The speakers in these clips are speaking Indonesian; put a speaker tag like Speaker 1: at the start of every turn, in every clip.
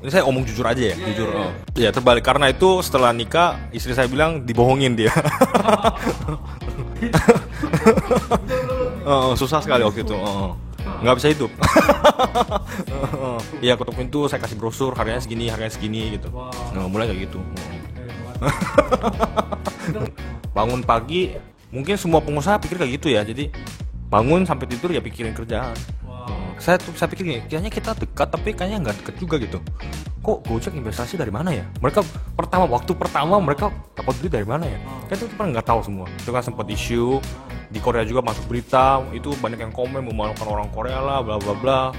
Speaker 1: Ini saya omong jujur aja ya, jujur. Ya terbalik karena itu setelah nikah istri saya bilang dibohongin dia. Susah sekali waktu itu. Nggak bisa hidup. Iya ketuk pintu saya kasih brosur harganya segini gitu. Nah, mulai kayak gitu. Bangun pagi mungkin semua pengusaha pikir kayak gitu ya. Jadi bangun sampai tidur ya pikirin kerjaan. Saya pikir gini, kayaknya kita dekat tapi kayaknya nggak dekat juga gitu. Kok Gojek investasi dari mana ya? Waktu pertama mereka dapat duit dari mana ya? Kan itu kan nggak tahu semua. Itu kan sempat isu di Korea juga masuk berita, itu banyak yang komen memalukan orang Korea lah, bla bla bla.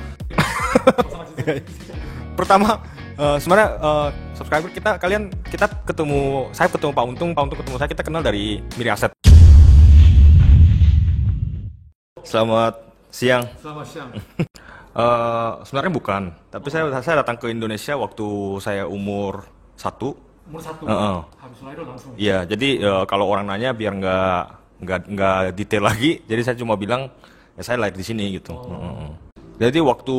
Speaker 1: Pertama sebenarnya subscriber kita saya ketemu Pak Untung ketemu saya, kita kenal dari Miri Aset. Selamat siang. Sebenarnya bukan, tapi saya datang ke Indonesia waktu saya umur 1.
Speaker 2: Umur 1. Habis lahir langsung.
Speaker 1: Iya, jadi kalau orang nanya biar nggak detail lagi, jadi saya cuma bilang ya saya lahir di sini gitu. Jadi waktu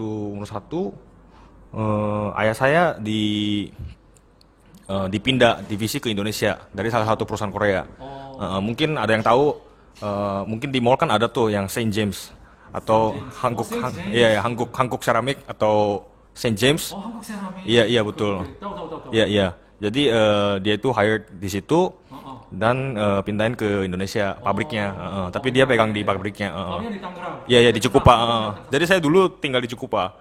Speaker 1: umur 1, ayah saya dipindah divisi ke Indonesia dari salah satu perusahaan Korea. Mungkin ada yang tahu, mungkin di mall kan ada tuh yang Saint James atau Hankook Ceramic atau Saint James.
Speaker 2: Hankook Ceramic.
Speaker 1: Iya betul.
Speaker 2: Tahu.
Speaker 1: Iya. Jadi dia itu hired di situ dan pindahin ke Indonesia pabriknya. Tapi dia pegang di pabriknya.
Speaker 2: Di Tangerang.
Speaker 1: Iya di Cikupa. Jadi saya dulu tinggal di Cikupa.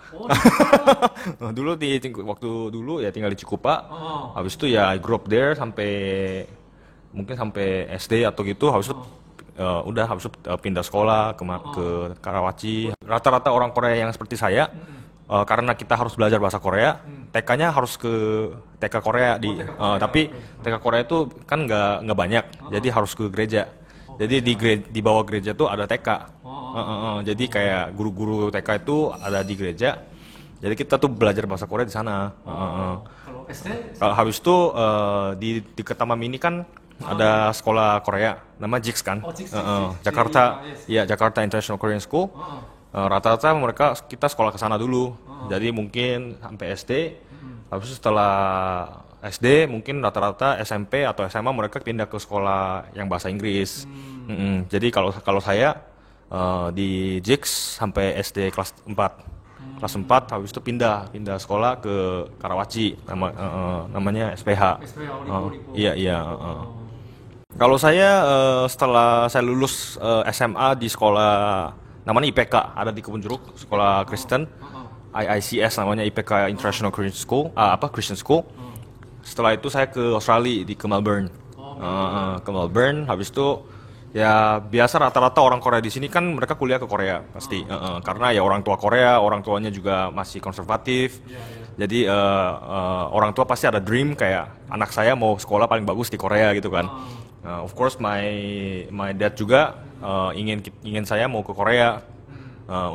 Speaker 1: Waktu dulu ya tinggal di Cikupa. Habis itu ya I grew up there sampai SD atau gitu. Habis itu habis itu pindah sekolah ke Karawaci. Rata-rata orang Korea yang seperti saya, karena kita harus belajar bahasa Korea, TK-nya harus ke TK Korea tapi TK Korea itu kan nggak banyak, jadi harus ke gereja. Jadi di bawah gereja tuh ada TK. Jadi kayak guru-guru TK itu ada di gereja. Jadi kita tuh belajar bahasa Korea di sana.
Speaker 2: Kalau SD?
Speaker 1: Kalau habis itu di Taman Mini kan ada sekolah Korea, nama JIX kan. Jakarta International Korean School. Rata-rata kita sekolah ke sana dulu. Jadi mungkin sampai SD. Habis itu setelah SD mungkin rata-rata SMP atau SMA mereka pindah ke sekolah yang bahasa Inggris. Jadi kalau saya di JIX sampai SD kelas 4. Kelas 4 habis itu pindah sekolah ke Karawaci, namanya SPH. Iya. Kalau saya setelah saya lulus SMA di sekolah namanya IPK, ada di Kebun Jeruk, sekolah Kristen, IICS namanya, IPK International Christian School, Christian School. Setelah itu saya ke Australia, ke Melbourne. Ke Melbourne, habis itu ya biasa rata-rata orang Korea di sini kan mereka kuliah ke Korea pasti, karena ya orang tua Korea, orang tuanya juga masih konservatif. Jadi orang tua pasti ada dream kayak anak saya mau sekolah paling bagus di Korea gitu kan. Of course my dad juga ingin saya mau ke Korea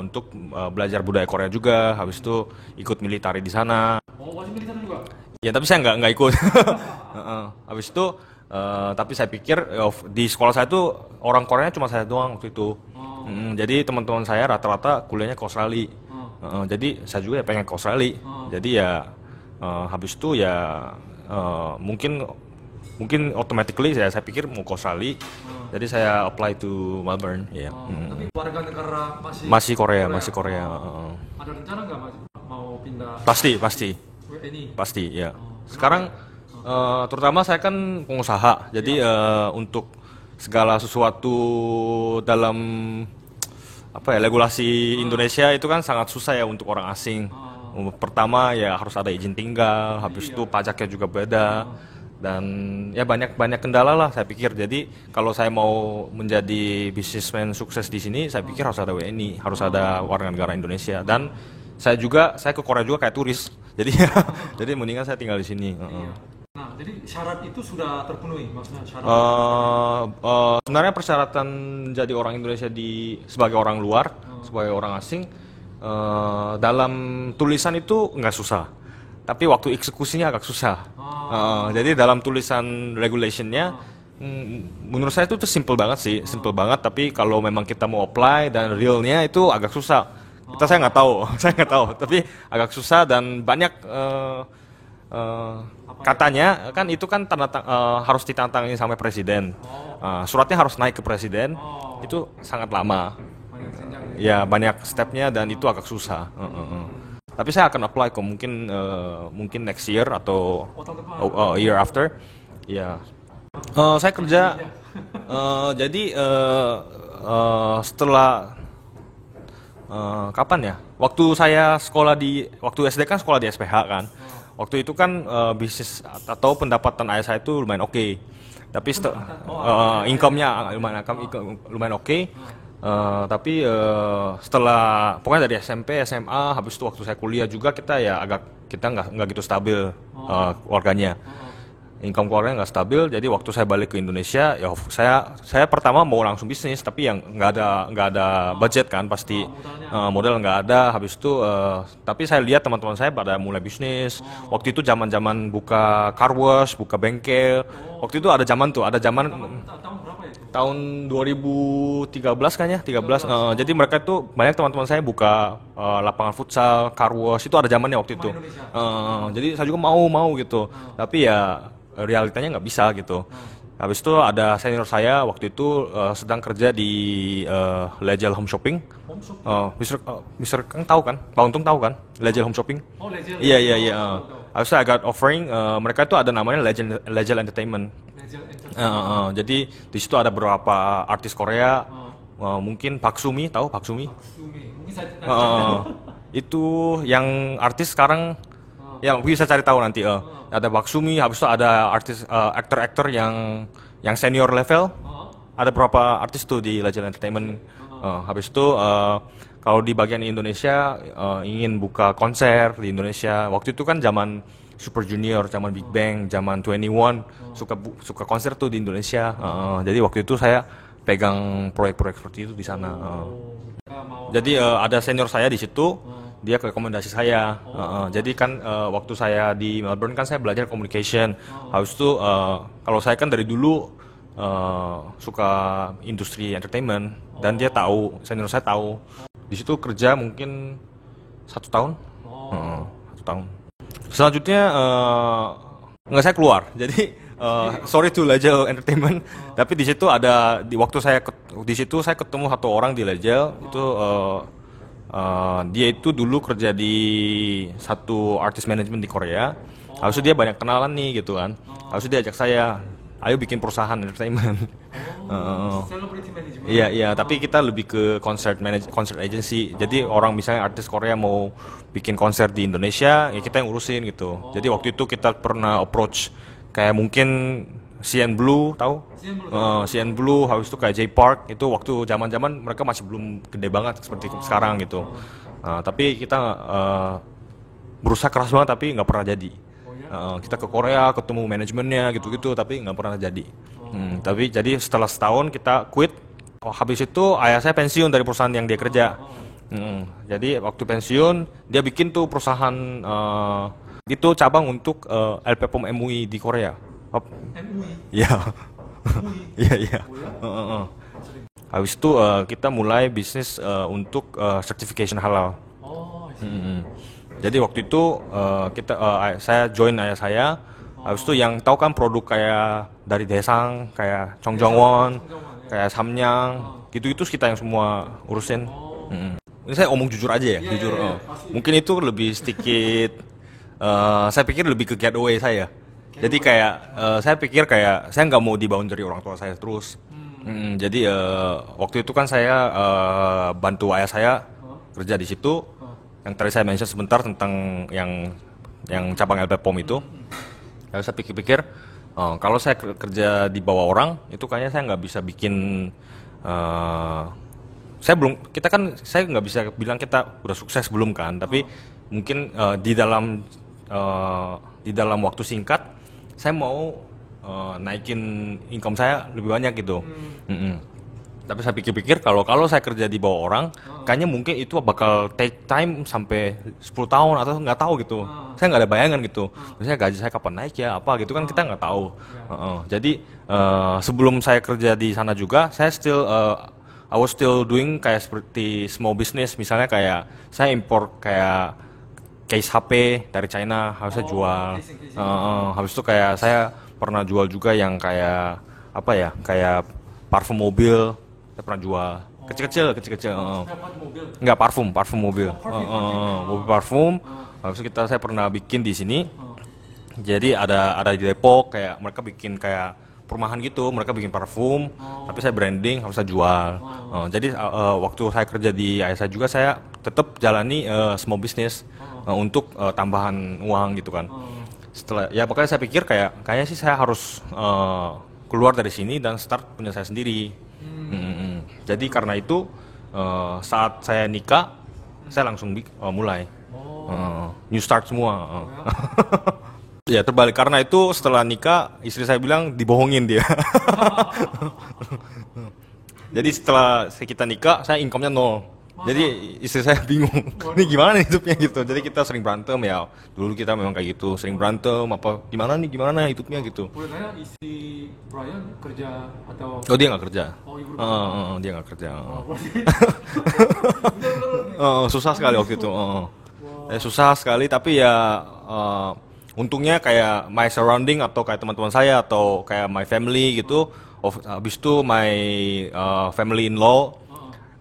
Speaker 1: untuk belajar budaya Korea juga. Habis itu ikut militer di sana.
Speaker 2: Wajib militer juga? Ya
Speaker 1: tapi saya nggak ikut. Habis itu tapi saya pikir di sekolah saya tuh orang Koreanya cuma saya doang waktu itu. Jadi teman-teman saya rata-rata kuliahnya ke Australia. Jadi saya juga ya pengen ke Australia. Jadi ya habis itu ya mungkin automatically saya pikir mau ke Australia. Jadi saya apply to Melbourne ya.
Speaker 2: Tapi warga negara
Speaker 1: masih Korea.
Speaker 2: Ada rencana nggak mau pindah?
Speaker 1: Pasti ya. Sekarang terutama saya kan pengusaha. Jadi untuk segala sesuatu dalam regulasi Indonesia itu kan sangat susah ya untuk orang asing. Pertama ya harus ada izin tinggal, habis itu pajaknya juga beda. Dan ya banyak kendala lah saya pikir. Jadi kalau saya mau menjadi businessman sukses di sini, saya pikir harus ada WNI, harus ada warga negara Indonesia. Dan saya ke Korea juga kayak turis. Jadi jadi mendingan saya tinggal di sini.
Speaker 2: Nah, jadi syarat itu sudah terpenuhi, maksudnya syarat?
Speaker 1: Sebenarnya persyaratan jadi orang Indonesia sebagai orang luar, sebagai orang asing, dalam tulisan itu nggak susah. Tapi waktu eksekusinya agak susah. Jadi dalam tulisan regulationnya, menurut saya itu simple banget sih, simple banget. Tapi kalau memang kita mau apply dan realnya itu agak susah. Kita saya nggak tahu, saya nggak tahu. Tapi agak susah dan banyak katanya kan itu kan harus ditandatangani sampai presiden. Suratnya harus naik ke presiden. Itu sangat lama.
Speaker 2: Banyak senjang ya.
Speaker 1: Ya banyak stepnya dan itu agak susah. Tapi saya akan apply kok mungkin next year atau
Speaker 2: Tahun depan.
Speaker 1: year after. Ya. Saya kerja jadi setelah kapan ya? Waktu saya waktu SD kan sekolah di SPH kan. Waktu itu kan bisnis atau pendapatan ayah saya itu lumayan oke. Tapi income-nya lumayan oke. Tapi setelah pokoknya dari SMP, SMA, habis itu waktu saya kuliah juga kita nggak gitu stabil keluarganya. Income keluarga nggak stabil, jadi waktu saya balik ke Indonesia ya saya pertama mau langsung bisnis tapi yang nggak ada budget kan pasti modal nggak ada. Habis itu tapi saya lihat teman-teman saya pada mulai bisnis. Waktu itu zaman buka car wash, buka bengkel. Waktu itu ada zaman
Speaker 2: Tahun berapa itu?
Speaker 1: tahun 2013 kayaknya 13. Jadi mereka itu banyak teman-teman saya buka lapangan futsal, car wash, itu ada zamannya waktu itu. Jadi saya juga mau gitu, tapi ya realitanya nggak bisa gitu. Habis itu ada senior saya waktu itu sedang kerja di Legel Home Shopping.
Speaker 2: Home shop.
Speaker 1: Mister Kang tahu kan? Pak Untung tahu kan? Legel Home Shopping.
Speaker 2: Oh, Legend.
Speaker 1: Iya. Habis itu I got offering, mereka itu ada namanya Legel Entertainment.
Speaker 2: Legend Entertainment.
Speaker 1: Jadi di situ ada beberapa artis Korea, mungkin Park Sumi, tahu Park Sumi?
Speaker 2: Sumi. Mungkin saya
Speaker 1: Itu yang artis sekarang, yang bisa cari tahu nanti. Ada Park Sumi, habis itu ada artis aktor-aktor yang senior level. Ada beberapa artis tuh di Legend Entertainment. Habis itu kalau di bagian Indonesia ingin buka konser di Indonesia, waktu itu kan zaman Super Junior, zaman Big Bang, zaman 21 suka konser tuh di Indonesia. Jadi waktu itu saya pegang proyek-proyek seperti itu di sana. Jadi ada senior saya di situ, dia rekomendasi saya. Jadi kan waktu saya di Melbourne kan saya belajar communication. Habis itu kalau saya kan dari dulu suka industri entertainment dan dia tahu, senior saya tahu. Di situ kerja mungkin 1 tahun. 1 tahun. Selanjutnya nggak saya keluar. Jadi sorry to Legel Entertainment, tapi di situ waktu saya di situ saya ketemu satu orang di Legel itu dia itu dulu kerja di satu artist management di Korea. Habis itu dia banyak kenalan nih gitu kan. Habis itu dia ajak saya, ayo bikin perusahaan entertainment.
Speaker 2: Celebrity management.
Speaker 1: Iya, tapi kita lebih ke concert agency. Jadi orang misalnya artis Korea mau bikin konser di Indonesia, ya kita yang urusin gitu. Jadi waktu itu kita pernah approach kayak mungkin CN Blue, tahu? CN Blue, habis itu kayak J Park, itu waktu zaman-zaman mereka masih belum gede banget seperti sekarang gitu. Tapi kita berusaha keras banget tapi nggak pernah jadi. Kita ke Korea ketemu manajemennya gitu-gitu tapi nggak pernah jadi. Tapi jadi setelah setahun kita quit. Habis itu ayah saya pensiun dari perusahaan yang dia kerja. Jadi waktu pensiun dia bikin tuh perusahaan itu cabang untuk LPPOM MUI di Korea.
Speaker 2: MUI.
Speaker 1: Iya.
Speaker 2: MUI.
Speaker 1: Iya. Habis itu kita mulai bisnis untuk certification halal. Jadi waktu itu saya join ayah saya. Habis itu yang tahu kan produk kayak dari Desang, kayak Chongjongwon, kayak Samyang, gitu-gitu kita yang semua urusin. Ini saya omong jujur aja ya, jujur. Mungkin itu lebih sedikit, saya pikir lebih ke getaway saya. Jadi kayak saya pikir kayak saya nggak mau di boundary orang tua saya terus. Jadi waktu itu kan saya bantu ayah saya kerja di situ. Yang tadi saya mention sebentar tentang yang cabang LPPOM itu. Lalu saya pikir-pikir, kalau saya kerja di bawah orang, itu kayaknya saya nggak bisa bikin. Saya nggak bisa bilang kita udah sukses belum kan, tapi mungkin di dalam waktu singkat, saya mau naikin income saya lebih banyak gitu. Tapi saya pikir-pikir kalau saya kerja di bawah orang, kayaknya mungkin itu bakal take time sampai 10 tahun atau nggak tahu gitu. Saya nggak ada bayangan gitu. Misalnya gaji saya kapan naik ya, apa gitu kan kita nggak tahu. Jadi sebelum saya kerja di sana juga, saya still I was still doing kayak seperti small business, misalnya kayak saya import kayak case HP dari China, harusnya jual.
Speaker 2: casing.
Speaker 1: Habis itu kayak saya pernah jual juga yang kayak apa ya, kayak parfum mobil, saya pernah jual. Kecil-kecil.
Speaker 2: Spare part mobil.
Speaker 1: Enggak, parfum mobil.
Speaker 2: Parfum.
Speaker 1: Mobil parfum. Habis itu saya pernah bikin di sini. Jadi ada di Depok, kayak mereka bikin kayak perumahan gitu, mereka bikin parfum, tapi saya branding, harus saya jual. Jadi waktu saya kerja di ASA juga saya tetap jalani small business untuk tambahan uang gitu kan. Setelah ya pokoknya saya pikir kayaknya sih saya harus keluar dari sini dan start punya saya sendiri. Jadi karena itu saat saya nikah saya langsung mulai new start semua. Ya terbalik, karena itu setelah nikah istri saya bilang dibohongin dia. Jadi setelah kita nikah saya income-nya nol. Jadi istri saya bingung, ini gimana nih hidupnya gitu. Jadi kita sering berantem ya. Dulu kita memang kayak gitu, sering berantem apa gimana hidupnya gitu.
Speaker 2: Boleh tanya istri Brian kerja atau
Speaker 1: Oh dia nggak kerja.
Speaker 2: ibu
Speaker 1: Dia nggak kerja.
Speaker 2: berarti
Speaker 1: Susah sekali waktu itu. Susah sekali, tapi ya untungnya kayak my surrounding atau kayak teman-teman saya atau kayak my family gitu. Habis itu my family in law,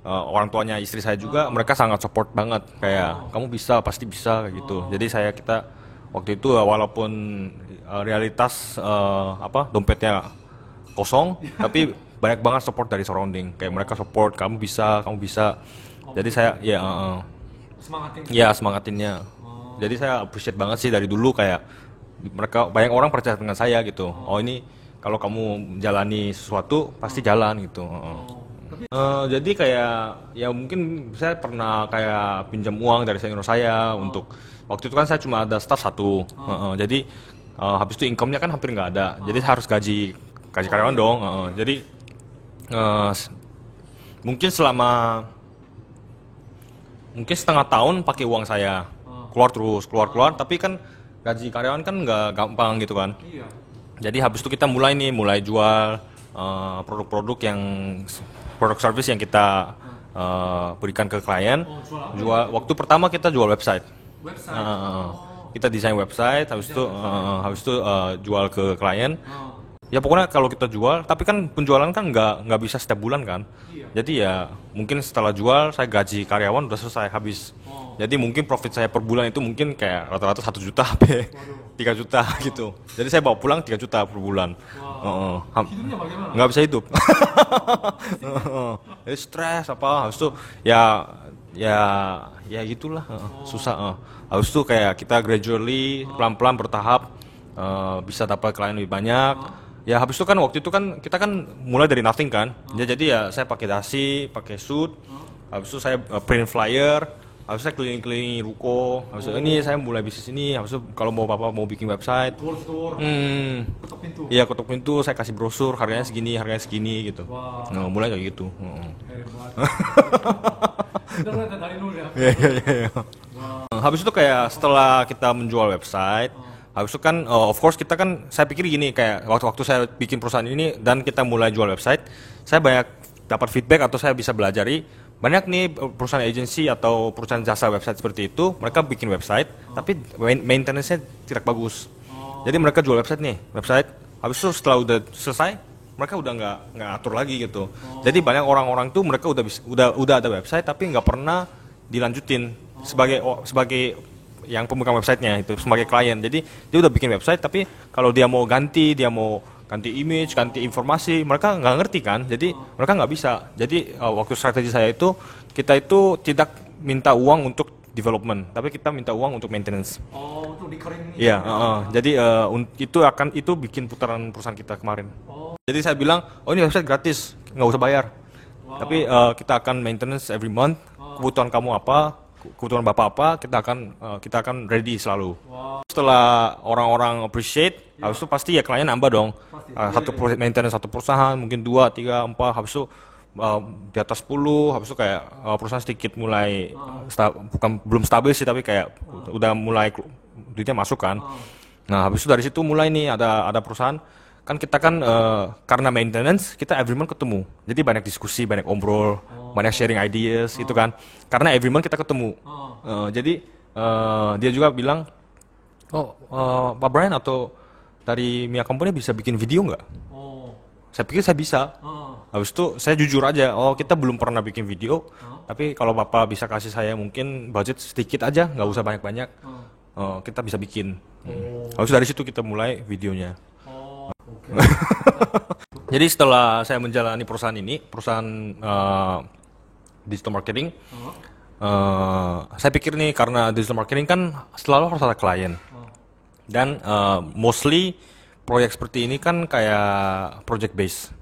Speaker 1: orang tuanya istri saya juga, mereka sangat support banget. Kayak kamu bisa, pasti bisa kayak gitu. Jadi kita waktu itu walaupun realitas dompetnya kosong, tapi banyak banget support dari surrounding. Kayak mereka support, kamu bisa. Jadi saya semangatinnya. Jadi saya appreciate banget sih dari dulu, kayak mereka banyak orang percaya dengan saya gitu. Oh ini kalau kamu jalani sesuatu pasti jalan gitu. Jadi kayak ya mungkin saya pernah kayak pinjam uang dari senior saya untuk waktu itu kan saya cuma ada staff satu. Jadi habis itu income-nya kan hampir nggak ada. Jadi harus gaji karyawan dong. Jadi mungkin setengah tahun pakai uang saya keluar, tapi kan gaji karyawan kan nggak gampang gitu kan.
Speaker 2: Iya.
Speaker 1: Jadi habis itu kita mulai jual produk-produk produk service yang kita berikan ke klien. Waktu pertama kita jual website. Kita desain website, habis itu jual ke klien. Ya pokoknya kalau kita jual, tapi kan penjualan kan nggak bisa setiap bulan kan. Jadi ya mungkin setelah jual saya gaji karyawan udah selesai habis. Jadi mungkin profit saya per bulan itu mungkin kayak rata-rata 1 juta sampai 3 juta gitu. Jadi saya bawa pulang 3 juta per bulan.
Speaker 2: Hidupnya bagaimana?
Speaker 1: Nggak bisa hidup. Jadi stres habis itu ya gitulah, susah. Habis itu kayak kita gradually pelan-pelan bertahap bisa dapat klien lebih banyak. Ya habis itu kan waktu itu kan kita kan mulai dari nothing kan. Jadi ya saya pakai dasi, pakai suit. Habis itu saya print flyer. Habis itu saya keliling-keliling ruko. Habis itu ini saya mulai bisnis ini. Habis itu kalau mau bikin website.
Speaker 2: Door. Ketok pintu.
Speaker 1: Iya, ketok pintu, saya kasih brosur harganya segini gitu. Nah, mulai kayak gitu.
Speaker 2: Hebat. Udah dari nol ya.
Speaker 1: Iya. Habis itu kayak setelah kita menjual website, habis itu kan of course kita kan, saya pikir gini, kayak waktu saya bikin perusahaan ini dan kita mulai jual website, saya banyak dapat feedback atau saya bisa belajari banyak nih perusahaan agensi atau perusahaan jasa website seperti itu, mereka bikin website tapi maintenance-nya tidak bagus. Jadi mereka jual website, habis itu setelah udah selesai mereka udah nggak atur lagi gitu. Jadi banyak orang-orang tuh mereka udah ada website tapi nggak pernah dilanjutin sebagai yang pemegang websitenya itu, sebagai klien. Jadi dia udah bikin website tapi kalau dia mau ganti image, ganti informasi, mereka nggak ngerti kan, jadi mereka nggak bisa. Jadi waktu strategi saya itu, kita itu tidak minta uang untuk development, tapi kita minta uang untuk maintenance.
Speaker 2: Untuk dikering.
Speaker 1: Iya, jadi itu bikin putaran perusahaan kita kemarin. Jadi saya bilang, ini website gratis, nggak usah bayar. Tapi kita akan maintenance every month. Kebutuhan kamu apa, kebutuhan bapak apa, kita akan ready selalu. Setelah orang-orang appreciate, habis itu pasti ya kliennya nambah dong. Maintenance satu perusahaan, mungkin 2, 3, 4, habis itu di atas 10, habis itu kayak perusahaan sedikit mulai belum stabil sih, tapi kayak udah mulai duitnya masuk kan. Nah habis itu dari situ mulai nih ada perusahaan kan kita kan karena maintenance kita every month ketemu. Jadi banyak diskusi, banyak obrol, banyak sharing ideas itu kan. Karena every month kita ketemu. Jadi dia juga bilang, Pak Brian atau dari Mia Company bisa bikin video nggak? Saya pikir saya bisa. Habis itu saya jujur aja, kita belum pernah bikin video, tapi kalau Bapak bisa kasih saya mungkin budget sedikit aja, nggak usah banyak-banyak, kita bisa bikin. Habis dari situ kita mulai videonya. Jadi setelah saya menjalani perusahaan ini, perusahaan digital marketing, saya pikir nih karena digital marketing kan selalu harus ada klien. Dan mostly proyek seperti ini kan kayak project base.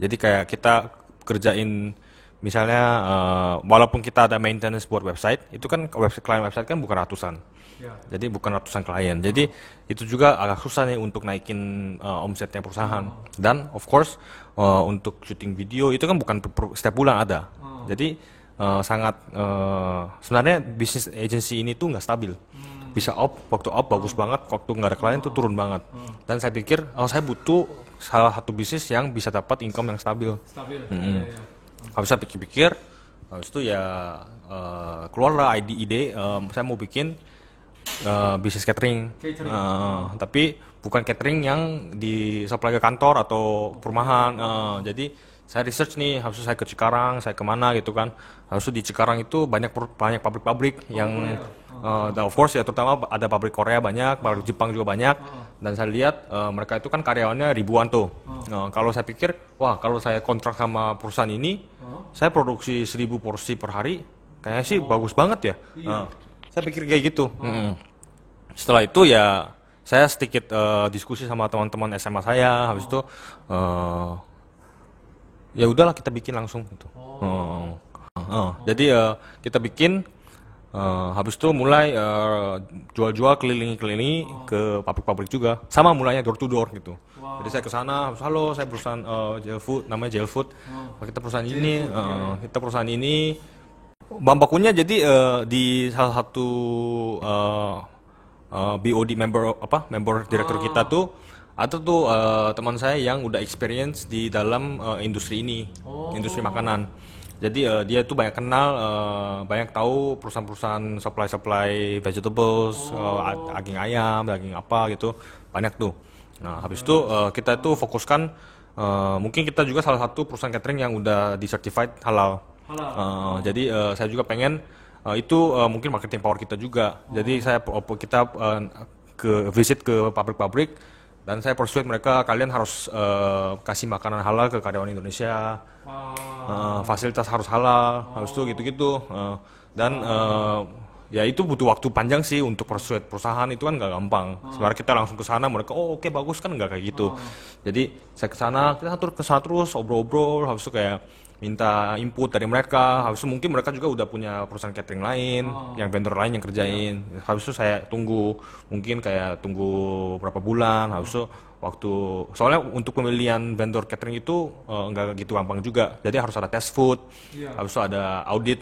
Speaker 1: Jadi kayak kita kerjain misalnya walaupun kita ada maintenance buat website, itu kan klien website kan bukan ratusan. Jadi bukan ratusan klien. Jadi itu juga agak susah nih untuk naikin omsetnya perusahaan. Dan of course untuk syuting video itu kan bukan setiap bulan ada. Jadi sangat sebenarnya bisnis agency ini tuh nggak stabil. Bisa waktu bagus banget, waktu nggak ada klien tuh turun banget. Dan saya pikir saya butuh salah satu bisnis yang bisa dapat income yang stabil. Habis saya pikir-pikir, habis itu ya keluarlah ide, saya mau bikin bisnis catering. Tapi bukan catering yang di supply ke kantor atau perumahan. Jadi saya research nih, habis itu saya ke Cikarang, saya kemana gitu kan. Habis itu di Cikarang itu banyak pabrik-pabrik yang of course ya terutama ada pabrik Korea banyak, pabrik Jepang juga banyak. Dan saya lihat mereka itu kan karyawannya ribuan tuh. Kalau saya pikir, wah kalau saya kontrak sama perusahaan ini, saya produksi 1000 porsi per hari, kayaknya sih bagus banget ya. Saya pikir kayak gitu. Setelah itu ya saya sedikit diskusi sama teman-teman SMA saya, habis itu ya udahlah kita bikin langsung gitu. Jadi kita bikin, habis itu mulai jual-jual keliling-keliling ke pabrik-pabrik juga, sama mulainya door to door gitu. Jadi saya ke sana, halo saya perusahaan Gelfood, namanya Gelfood, kita perusahaan ini, bahan bakunya jadi di salah satu BOD member direktur kita tuh ada tuh teman saya yang udah experience di dalam industri ini, industri makanan. Jadi dia tuh banyak kenal, banyak tahu perusahaan-perusahaan supply vegetables, daging ayam, daging apa gitu, banyak tuh. Nah habis itu kita tuh fokuskan, mungkin kita juga salah satu perusahaan catering yang udah di certified halal. Jadi saya juga pengen itu mungkin marketing power kita juga. Jadi kita visit ke pabrik-pabrik dan saya persuade mereka, kalian harus kasih makanan halal ke karyawan Indonesia, fasilitas harus halal, harus tuh gitu-gitu. Dan ya itu butuh waktu panjang sih untuk persuade perusahaan, itu kan nggak gampang. Sebenarnya kita langsung ke sana, mereka oke bagus kan, nggak kayak gitu. Jadi saya ke sana, kita ke sana terus obrol-obrol, habis itu kayak minta input dari mereka. Habis itu mungkin mereka juga udah punya perusahaan catering lain, yang vendor lain yang kerjain. Habis itu saya tunggu, mungkin kayak tunggu berapa bulan. Habis itu soalnya untuk pemilihan vendor catering itu nggak gitu gampang juga. Jadi harus ada test food, habis itu ada audit.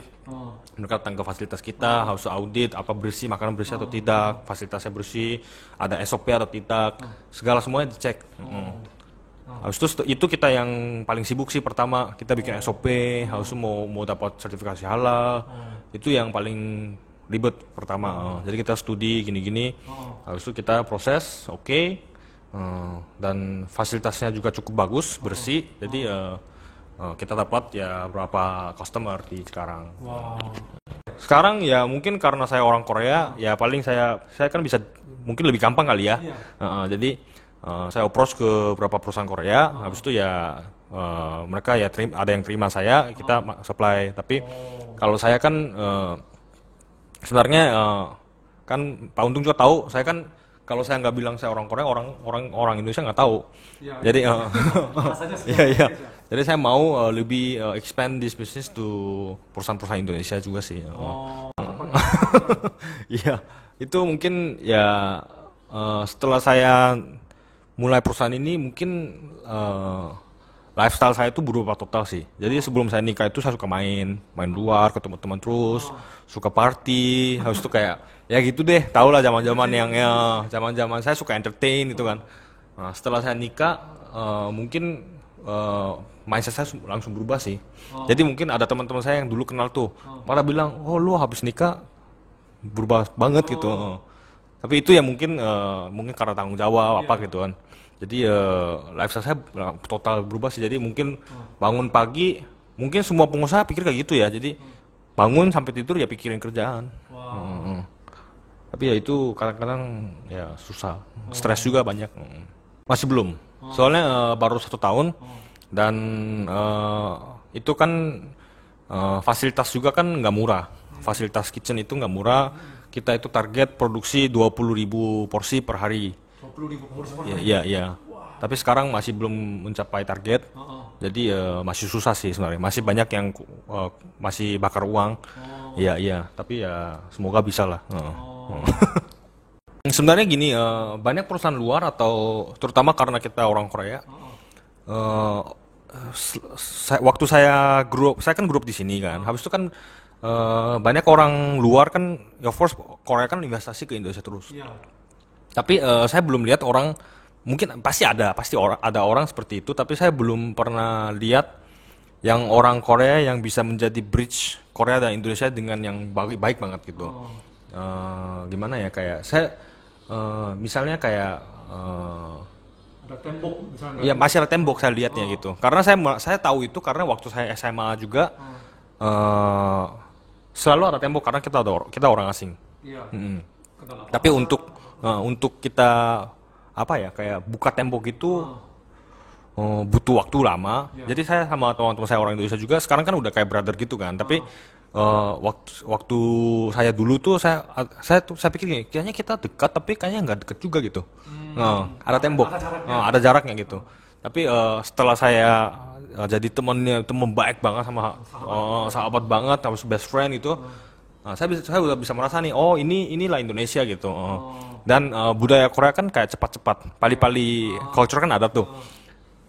Speaker 1: Mereka datang ke fasilitas kita, harus audit apa bersih, makanan bersih atau tidak, fasilitasnya bersih, ada SOP atau tidak, segala semuanya dicek. Habis itu kita yang paling sibuk sih pertama, kita bikin SOP, habis itu mau dapat sertifikasi halal, itu yang paling ribet pertama. Jadi kita studi gini-gini, habis itu kita proses, dan fasilitasnya juga cukup bagus, bersih, jadi kita dapat ya berapa customer di sekarang. Sekarang ya mungkin karena saya orang Korea, ya paling saya kan bisa mungkin lebih gampang kali ya. Jadi saya approach ke beberapa perusahaan Korea, habis itu ya mereka ya ada yang terima saya, kita supply. Tapi kalau saya kan sebenarnya kan Pak Untung juga tahu, saya kan kalau saya nggak bilang saya orang Korea, orang Indonesia nggak tahu. Jadi iya. Jadi saya mau lebih expand this business to perusahaan-perusahaan Indonesia juga sih. Iya, itu mungkin ya setelah saya mulai perusahaan ini mungkin lifestyle saya itu berubah total sih. Jadi sebelum saya nikah itu saya suka main luar, ketemu teman terus, suka party, habis itu kayak ya gitu deh, tau lah zaman-zaman yang ya zaman-zaman saya suka entertain gitu kan. Nah, setelah saya nikah, mungkin mindset saya langsung berubah sih. Jadi mungkin ada teman-teman saya yang dulu kenal tuh, malah bilang, oh lu habis nikah berubah banget gitu. Tapi itu ya mungkin karena tanggung jawab apa gitu kan. Jadi lifestyle saya total berubah sih. Jadi mungkin bangun pagi, mungkin semua pengusaha pikir kayak gitu ya. Jadi bangun sampai tidur ya pikirin kerjaan. Tapi ya itu kadang-kadang ya susah, stres juga banyak. Masih belum. Soalnya baru 1 tahun dan itu kan fasilitas juga kan nggak murah. Fasilitas kitchen itu nggak murah. Kita itu target produksi 20.000 porsi per hari.
Speaker 2: 20.000 porsi per hari.
Speaker 1: Iya. Tapi sekarang masih belum mencapai target. Jadi masih susah sih sebenarnya. Masih banyak yang masih bakar uang. Iya. Tapi ya semoga bisa lah. Sebenarnya gini, banyak perusahaan luar atau terutama karena kita orang Korea. Waktu saya kan grup di sini kan. Habis itu kan banyak orang luar kan, of course Korea kan investasi ke Indonesia terus.
Speaker 2: Iya.
Speaker 1: Tapi saya belum lihat orang, mungkin pasti ada orang seperti itu. Tapi saya belum pernah lihat yang orang Korea yang bisa menjadi bridge Korea dan Indonesia dengan yang baik banget gitu. Gimana ya, kayak saya misalnya kayak
Speaker 2: Ada tembok misalnya.
Speaker 1: ya masih ada tembok saya lihatnya gitu. Karena saya tahu itu karena waktu saya SMA juga selalu ada tembok karena kita orang asing.
Speaker 2: Iya. Kenapa?
Speaker 1: Tapi untuk kita apa ya, kayak buka tembok itu butuh waktu lama. Jadi saya sama teman-teman saya orang Indonesia juga sekarang kan udah kayak brother gitu kan. Tapi waktu saya dulu tuh saya pikir gini, kayaknya kita dekat tapi kayaknya nggak dekat juga gitu. Ada tembok, ada jaraknya gitu. Tapi setelah saya jadi teman baik banget sama sahabat banget, sama best friend itu, saya udah bisa merasa nih, oh inilah Indonesia gitu. Dan budaya Korea kan kayak cepat-cepat, pali-pali culture kan ada tuh.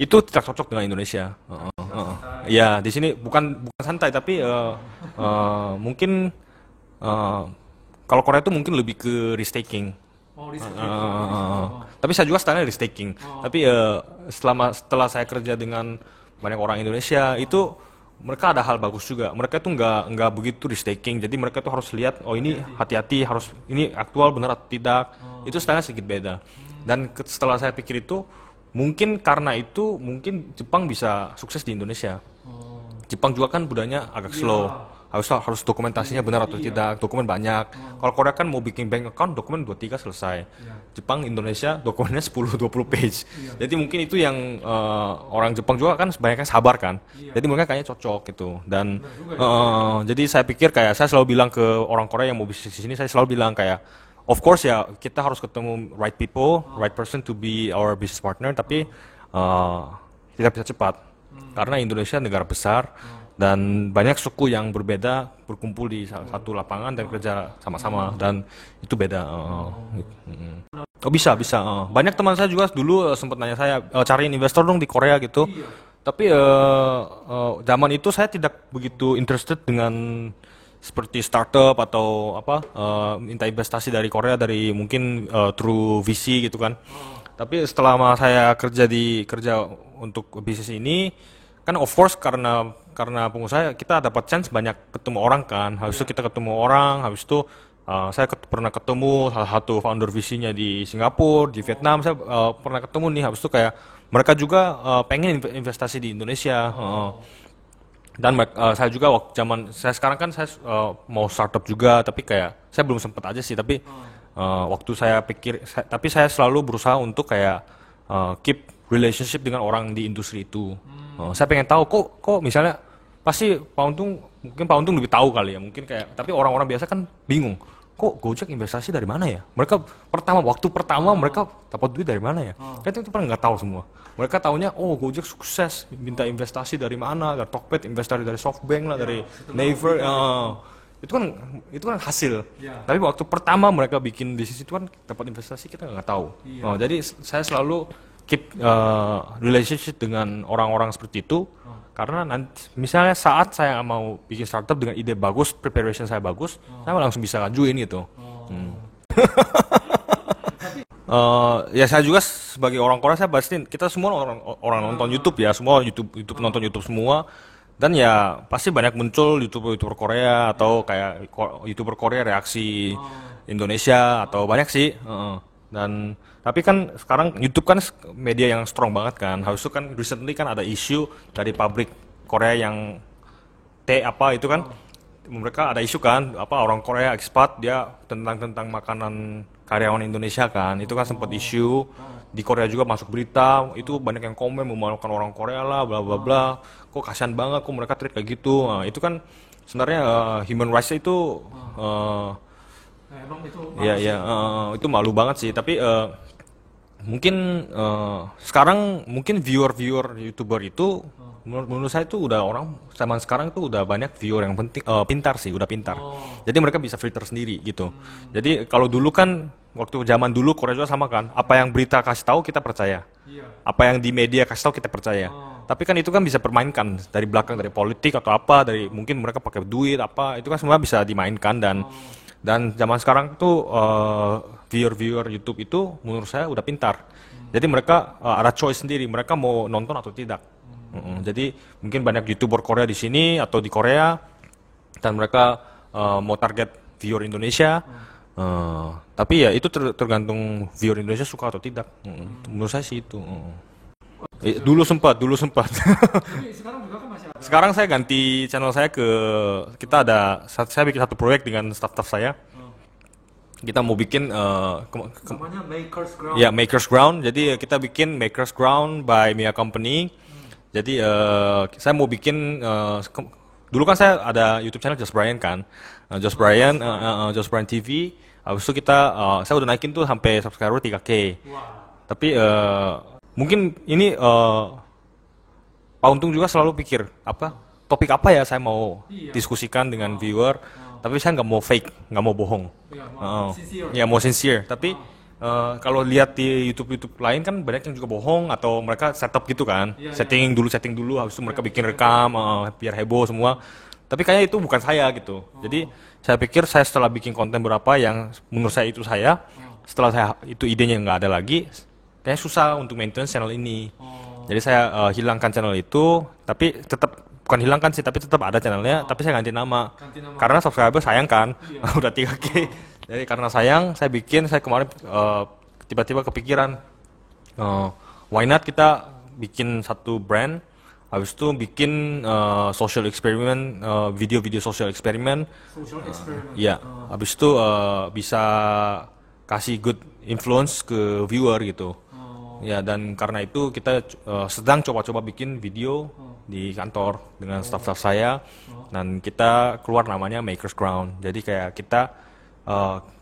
Speaker 1: Itu tidak cocok dengan Indonesia. Ya di sini bukan santai tapi mungkin kalau Korea itu mungkin lebih ke risk-taking. Tapi saya juga stylenya risk-taking. Tapi setelah saya kerja dengan banyak orang Indonesia itu mereka ada hal bagus juga. Mereka tuh nggak begitu risk-taking. Jadi mereka tuh harus lihat, oh ini hati-hati, harus ini aktual benar atau tidak. Itu stylenya sedikit beda. Dan setelah saya pikir itu, mungkin karena itu mungkin Jepang bisa sukses di Indonesia. Jepang juga kan budayanya agak slow. Harus dokumentasinya benar atau tidak, dokumen banyak. Kalau Korea kan mau bikin bank account, dokumen 2-3 selesai. Jepang, Indonesia, dokumennya 10-20 page. Jadi mungkin itu yang orang Jepang juga kan sebanyak sabar kan. Jadi mereka kayaknya cocok gitu. Dan jadi saya pikir kayak saya selalu bilang ke orang Korea yang mau bisnis di sini, saya selalu bilang kayak, of course ya kita harus ketemu right people, right person to be our business partner. Tapi tidak bisa cepat. Karena Indonesia negara besar. Dan banyak suku yang berbeda berkumpul di satu lapangan dan kerja sama-sama, dan itu beda. Bisa. Banyak teman saya juga dulu sempat nanya saya, cariin investor dong di Korea gitu. Tapi zaman itu saya tidak begitu interested dengan seperti startup atau minta investasi dari Korea dari mungkin through VC gitu kan. Tapi setelah saya kerja untuk bisnis ini, kan of course karena pengusaha kita dapat chance banyak ketemu orang kan. Habis itu kita ketemu orang, habis itu saya pernah ketemu salah satu founder VC-nya di Singapura, di Vietnam, saya pernah ketemu nih. Habis itu kayak mereka juga pengen investasi di Indonesia. Dan saya juga waktu saya sekarang kan saya mau startup juga, tapi kayak saya belum sempat aja sih. Tapi waktu saya pikir, tapi saya selalu berusaha untuk kayak keep relationship dengan orang di industri itu. Saya pengen tahu kok misalnya pasti mungkin Pak Untung lebih tahu kali ya, mungkin kayak, tapi orang-orang biasa kan bingung, kok Gojek investasi dari mana ya? Waktu pertama mereka dapat duit dari mana ya? Kita itu pernah nggak tahu semua. Mereka taunya, oh Gojek sukses, minta investasi dari mana? Dari Tokped, investasi dari SoftBank lah, dari Naver. Itu kan hasil. Tapi waktu pertama mereka bikin bisnis itu kan dapat investasi, kita nggak tahu. Jadi saya selalu keep relationship dengan orang-orang seperti itu. Karena nanti misalnya saat saya mau bikin startup dengan ide bagus, preparation saya bagus, saya langsung bisa ngajuin gitu. Ya saya juga sebagai orang Korea saya pasti kita semua orang nonton YouTube ya, semua YouTube nonton YouTube semua. Dan ya pasti banyak muncul YouTuber Korea atau kayak YouTuber Korea reaksi Indonesia atau banyak sih. Dan tapi kan sekarang YouTube kan media yang strong banget kan. Harus itu kan recently kan ada isu dari pabrik Korea yang apa itu kan mereka ada isu kan apa orang Korea expat dia tentang makanan karyawan Indonesia kan itu kan sempat isu di Korea juga masuk berita itu banyak yang komen memalukan orang Korea lah bla bla bla kok kasihan banget kok mereka treat kayak gitu itu kan sebenarnya human rights itu
Speaker 2: emang itu
Speaker 1: itu malu banget sih tapi mungkin sekarang mungkin viewer YouTuber itu menurut saya itu udah orang zaman sekarang itu udah banyak viewer yang pintar sih udah pintar jadi mereka bisa filter sendiri gitu jadi kalau dulu kan waktu zaman dulu Korea juga sama kan apa yang berita kasih tahu kita percaya apa yang di media kasih tahu kita percaya tapi kan itu kan bisa permainkan dari belakang dari politik atau apa dari mungkin mereka pakai duit apa itu kan semua bisa dimainkan dan zaman sekarang tuh viewer YouTube itu menurut saya udah pintar jadi mereka ada choice sendiri mereka mau nonton atau tidak jadi mungkin banyak YouTuber Korea di sini atau di Korea dan mereka mau target viewer Indonesia tapi ya itu tergantung viewer Indonesia suka atau tidak menurut saya sih itu dulu sempat
Speaker 2: tapi sekarang juga kan masih ada
Speaker 1: sekarang saya ganti channel saya saya bikin satu proyek dengan staff saya kita mau bikin
Speaker 2: namanya Makers Ground
Speaker 1: ya Makers Ground jadi kita bikin Makers Ground by Mia Company jadi saya mau bikin dulu kan saya ada YouTube channel Josh Brian kan Josh Brian TV habis itu saya udah naikin tuh sampai subscriber 3K tapi mungkin ini Pak Untung juga selalu pikir topik apa ya saya mau diskusikan dengan viewer tapi saya nggak mau fake nggak mau bohong mau sincere tapi kalau lihat di YouTube lain kan banyak yang juga bohong atau mereka setup gitu kan setting dulu habis itu mereka bikin rekam biar heboh semua tapi kayaknya itu bukan saya gitu jadi saya pikir saya setelah bikin konten berapa yang menurut saya itu saya setelah saya itu idenya nggak ada lagi kayaknya susah untuk maintenance channel ini jadi saya hilangkan channel itu tapi tetap bukan hilangkan sih tapi tetap ada channelnya tapi saya ganti nama karena subscriber sayang kan udah 3K jadi karena sayang saya kemarin tiba-tiba kepikiran why not kita bikin satu brand habis itu bikin social experiment video-video social experiment ya habis itu bisa kasih good influence ke viewer gitu ya dan karena itu kita sedang coba-coba bikin video di kantor dengan staff-staff saya dan kita keluar namanya Makers Ground jadi kayak kita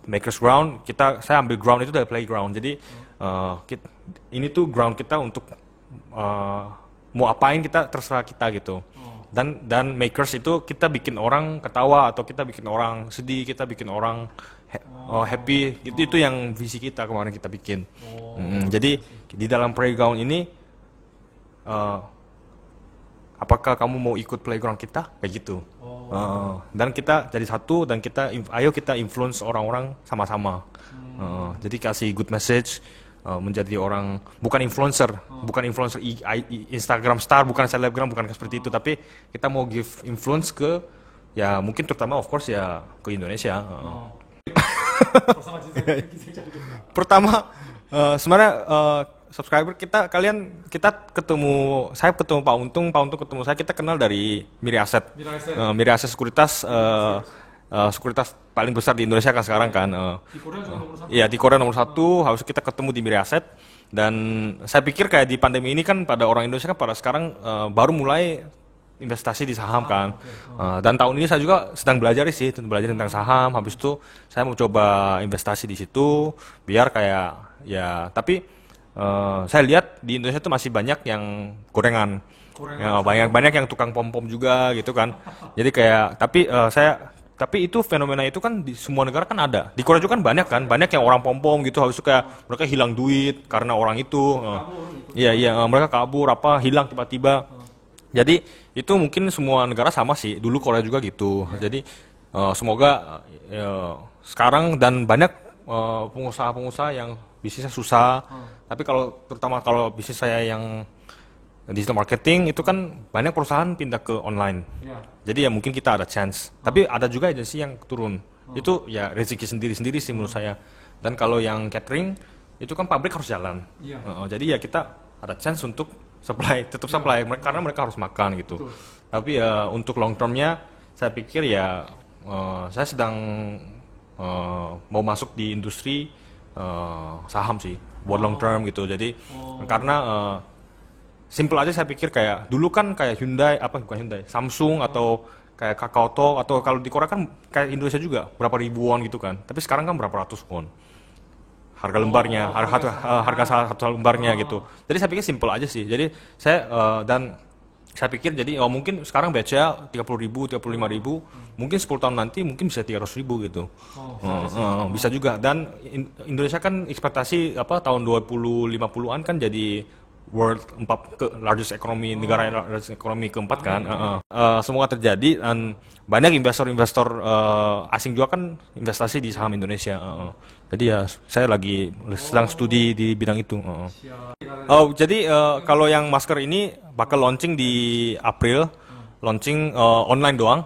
Speaker 1: Makers Ground saya ambil ground itu dari playground jadi ini tuh ground kita untuk mau apain kita terserah kita gitu dan makers itu kita bikin orang ketawa atau kita bikin orang sedih kita bikin orang happy itu yang visi kita kemarin kita bikin jadi di dalam playground ini apakah kamu mau ikut playground kita kayak gitu dan kita jadi satu dan ayo kita influence orang-orang sama-sama jadi kasih good message menjadi orang bukan influencer Instagram star bukan selebgram bukan seperti itu tapi kita mau give influence ke ya mungkin terutama of course ya ke Indonesia pertama sebenarnya subscriber kita saya ketemu Pak Untung ketemu saya kita kenal dari Miri Asset Sekuritas sekuritas paling besar di Indonesia kan sekarang kan
Speaker 2: di Korea juga nomor 1
Speaker 1: ya di Korea nomor 1 harus kita ketemu di Miri Asset dan saya pikir kayak di pandemi ini kan pada orang Indonesia kan pada sekarang baru mulai investasi di saham kan dan tahun ini saya juga sedang belajar tentang saham habis itu saya mau coba investasi di situ biar kayak ya tapi saya lihat di Indonesia itu masih banyak yang gorengan. Ya, banyak yang tukang pom-pom juga gitu kan. Jadi kayak tapi itu fenomena itu kan di semua negara kan ada. Di Korea juga kan banyak yang orang pom-pom gitu habis itu kayak mereka hilang duit karena orang itu. Iya, mereka kabur hilang tiba-tiba. Jadi itu mungkin semua negara sama sih. Dulu Korea juga gitu. Jadi semoga sekarang dan banyak pengusaha-pengusaha yang bisnisnya susah. Tapi kalau terutama kalau bisnis saya yang digital marketing itu kan banyak perusahaan pindah ke online.
Speaker 2: Ya.
Speaker 1: Jadi ya mungkin kita ada chance. Tapi ada juga agensi yang turun. Itu ya rezeki sendiri-sendiri sih menurut saya. Dan kalau yang catering itu kan pabrik harus jalan.
Speaker 2: Iya.
Speaker 1: Jadi ya kita ada chance untuk tetap supply karena mereka harus makan gitu.
Speaker 2: Betul.
Speaker 1: Tapi ya untuk long termnya saya pikir ya saya sedang mau masuk di industri saham sih buat long term gitu. Jadi karena simple aja saya pikir kayak dulu kan kayak bukan Hyundai, Samsung atau kayak Kakao Talk atau kalau di Korea kan kayak Indonesia juga berapa ribu won gitu kan. Tapi sekarang kan berapa ratus won. Harga lembarnya, harga satu lembarnya gitu. Jadi saya pikir simple aja sih. Jadi saya pikir jadi mungkin sekarang BCA 30.000, 35.000, mungkin 10 tahun nanti mungkin bisa 300.000 gitu. Bisa juga. Dan Indonesia kan ekspektasi tahun 2050-an kan jadi world largest economy, negara largest economy keempat kan. Semoga terjadi dan banyak investor-investor asing juga kan investasi di saham Indonesia. Jadi ya saya lagi sedang studi di bidang itu. Jadi kalau yang masker ini bakal launching di April, launching online doang.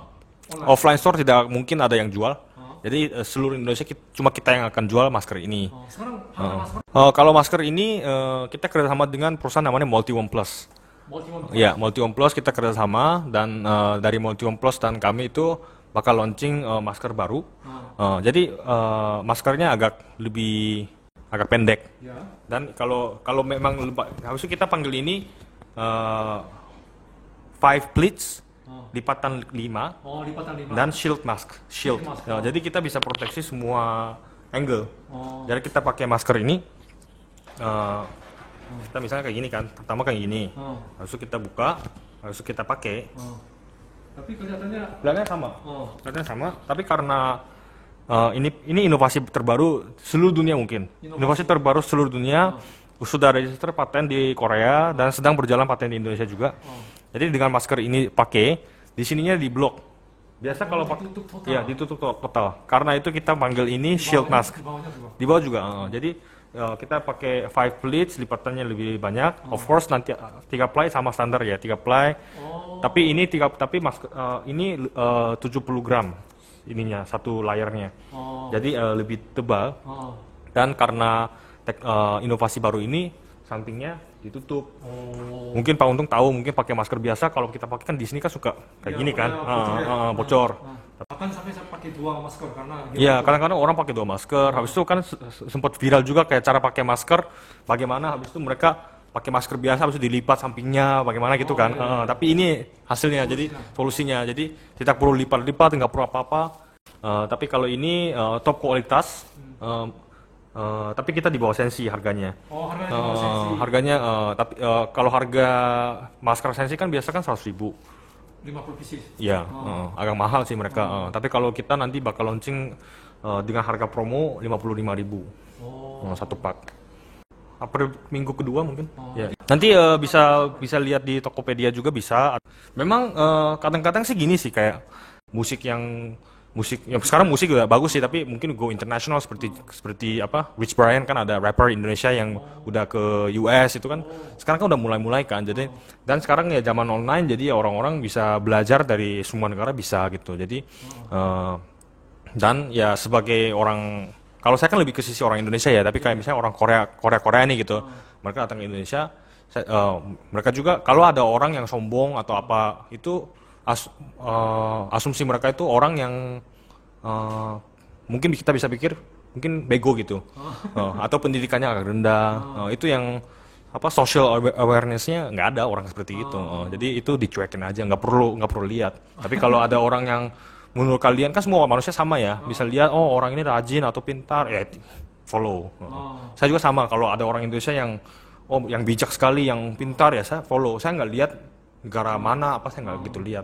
Speaker 1: Offline store tidak mungkin ada yang jual. Jadi seluruh Indonesia cuma kita yang akan jual masker ini.
Speaker 2: Sekarang harga masker
Speaker 1: Kalau masker ini kita kerjasama dengan perusahaan namanya Multi One Plus. Ya, Multi One Plus kita kerjasama dan dari Multi One Plus dan kami itu bakal launching masker baru. Jadi maskernya agak pendek.
Speaker 2: ya.
Speaker 1: Dan kalau memang harusnya kita panggil ini 5 pleats lipatan 5
Speaker 2: Lipatan 5.
Speaker 1: dan shield mask. Jadi kita bisa proteksi semua angle. Jadi kita pakai masker ini kita misalnya kayak gini kan, pertama kayak gini. Habis itu kita buka, habis itu kita pakai.
Speaker 2: Tapi kelihatannya
Speaker 1: Kelihatannya sama, tapi karena ini inovasi terbaru seluruh dunia mungkin. Inovasi terbaru seluruh dunia sudah register paten di Korea dan sedang berjalan paten di Indonesia juga. Jadi dengan masker ini pakai, di sininya di blok. Biasa kalau
Speaker 2: ditutup total.
Speaker 1: ya ditutup total. Karena itu kita panggil ini shield mask. Di bawah juga. Jadi kita pakai 5 pleats, lipatannya lebih banyak. Of course nanti 3 ply sama standar ya, 3 ply. Tapi ini ini 70 gram ininya satu layarnya. Jadi lebih tebal. Dan karena inovasi baru ini sampingnya ditutup. Mungkin Pak Untung tahu, mungkin pakai masker biasa kalau kita pakai kan di sini kan suka kayak gini kan, bocor.
Speaker 2: Bahkan sampai saya pakai 2 masker karena
Speaker 1: Iya, kadang-kadang orang pakai 2 masker. Habis itu kan sempat viral juga kayak cara pakai masker bagaimana, habis itu mereka pakai masker biasa habis itu dilipat sampingnya bagaimana gitu kan. Tapi ini hasilnya, jadi solusinya. Jadi tidak perlu lipat-lipat, nggak perlu apa-apa. Tapi kalau ini top kualitas. Tapi kita di bawah sensi harganya.
Speaker 2: harganya di bawah sensi.
Speaker 1: Harganya tapi kalau harga masker sensi kan biasa kan 100.000.
Speaker 2: 50 pieces.
Speaker 1: Iya, agak mahal sih mereka. Tapi kalau kita nanti bakal launching dengan harga promo 55.000. Satu pak. April minggu kedua mungkin. Ya. Nanti bisa lihat di Tokopedia juga bisa. Memang kadang-kadang sih gini sih kayak musik yang sekarang musik juga bagus sih, tapi mungkin go international seperti Rich Brian kan ada rapper Indonesia yang udah ke US itu kan sekarang kan udah mulai kan. Jadi dan sekarang ya zaman online, jadi ya orang-orang bisa belajar dari semua negara bisa gitu. Jadi dan ya sebagai orang, kalau saya kan lebih ke sisi orang Indonesia ya, tapi kayak misalnya orang Korea nih gitu, mereka datang ke Indonesia, mereka juga kalau ada orang yang sombong atau apa itu asumsi mereka itu orang yang mungkin kita bisa pikir mungkin bego gitu, atau pendidikannya agak rendah. Itu yang social awareness-nya nggak ada orang seperti itu. Jadi itu dicuekin aja, nggak perlu lihat. Tapi kalau ada orang yang menurut kalian kan semua manusia sama ya, bisa lihat orang ini rajin atau pintar ya follow. Saya juga sama, kalau ada orang Indonesia yang bijak sekali, yang pintar ya saya follow. Saya nggak lihat negara mana saya nggak gitu lihat.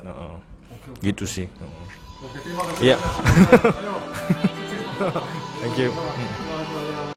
Speaker 1: Gitu sih.
Speaker 2: Oke, terima kasih.
Speaker 1: Iya.
Speaker 2: Ayo.
Speaker 1: Thank you.